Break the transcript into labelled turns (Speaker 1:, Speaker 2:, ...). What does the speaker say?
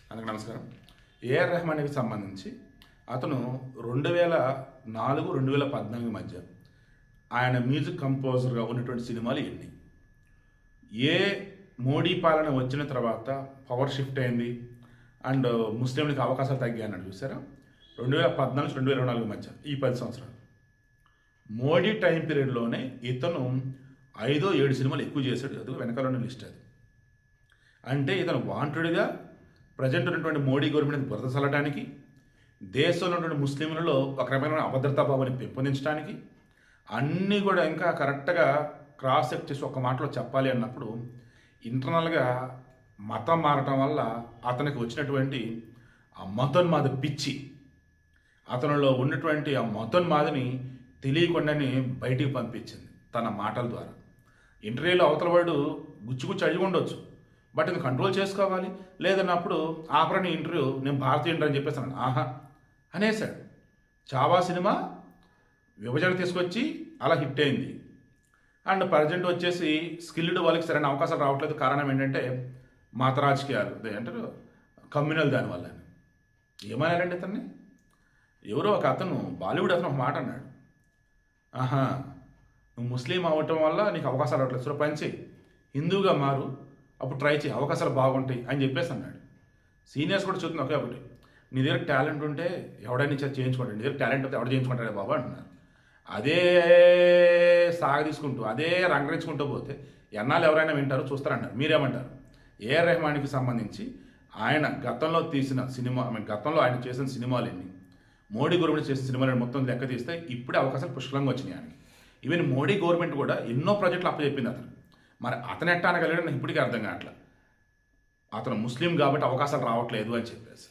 Speaker 1: అందరికీ నమస్కారం. ఏఆర్ రెహమాన్కి సంబంధించి అతను 2004-2014 మధ్య ఆయన మ్యూజిక్ కంపోజర్గా ఉన్నటువంటి సినిమాలు ఎన్ని? ఏ మోడీ పాలన వచ్చిన తర్వాత పవర్ షిఫ్ట్ అయింది అండ్ ముస్లింలకు అవకాశాలు తగ్గాయి అన్నాడు చూసారా? 2014-2024 మధ్య ఈ 10 సంవత్సరాలు మోడీ టైం పీరియడ్లోనే ఇతను 5-7 సినిమాలు ఎక్కువ చేశాడు. అది వెనకాల లిస్ట్. అది అంటే ఇతను వాంటెడ్గా ప్రజెంట్ ఉన్నటువంటి మోడీ గవర్నమెంట్ బురద చల్లడానికి, దేశంలో ఉన్నటువంటి ముస్లింలలో ఒక రకమైన అభద్రతా భావాన్ని పెంపొందించడానికి అన్నీ కూడా ఇంకా కరెక్ట్గా క్రాస్ చెక్ చేసి ఒక మాటలో చెప్పాలి అన్నప్పుడు ఇంటర్నల్గా మతం మారటం వల్ల అతనికి వచ్చినటువంటి ఆ మతోన్మాద పిచ్చి, అతనిలో ఉన్నటువంటి ఆ మతోన్మాదని తెలియకుండానే బయటికి పంపించింది తన మాటల ద్వారా. ఇంటర్వ్యూలో అవతల వాడు గుచ్చి అడిగి ఉండొచ్చు, బట్ ఇది కంట్రోల్ చేసుకోవాలి. లేదన్నప్పుడు ఆపరని ఇంటర్వ్యూ నేను భారతీయుడు అని చెప్పేసాను ఆహా అనేసాడు. చావా సినిమా విభజన తీసుకొచ్చి అలా హిట్ అయింది. అండ్ ప్రజెంట్ వచ్చేసి స్కిల్డ్ వాళ్ళకి సరైన అవకాశాలు రావట్లేదు. కారణం ఏంటంటే మత రాజకీయాలు అంటారు, కమ్యూనల్ దానివల్ల. ఏమన్నారండి ఇతన్ని? ఎవరో ఒక అతను బాలీవుడ్ అతను ఒక మాట అన్నాడు, ఆహా నువ్వు ముస్లిం అవ్వటం వల్ల నీకు అవకాశాలు రావట్లేదు, సో పని చేయి, హిందూగా మారు, అప్పుడు ట్రై చేయి, అవకాశాలు బాగుంటాయి అని చెప్పేసి అన్నాడు. సీనియర్స్ కూడా చూస్తుంది ఒకే ఒకటి, నీ దగ్గర టాలెంట్ ఉంటే ఎవడైనా చేయించుకుంటాడు, నీ దగ్గర టాలెంట్ ఉంటే ఎవడు చేయించుకుంటాడే బాబా అంటున్నారు. అదే సాగ తీసుకుంటూ అదే రంగరించుకుంటూ పోతే ఎన్నాళ్ళు ఎవరైనా వింటారో చూస్తారంటారు. మీరేమంటారు? ఏఆర్ రెహమాన్కి సంబంధించి ఆయన గతంలో తీసిన సినిమా, గతంలో ఆయన చేసిన సినిమాలు ఎన్ని, మోడీ గవర్నమెంట్ చేసిన సినిమాలు మొత్తం లెక్క తీస్తే ఇప్పుడే అవకాశాలు పుష్కలంగా వచ్చినాయి ఆయనకి. ఈవెన్ మోడీ గవర్నమెంట్ కూడా ఎన్నో ప్రాజెక్టులు అప్పచెప్పింది అతను. మరి అతను ఎట్టా అనగలిగాడు నాకు ఇప్పటికీ అర్థం కావట్లేదు. అతను ముస్లిం కాబట్టి అవకాశాలు రావట్లేదు అని చెప్పేసి.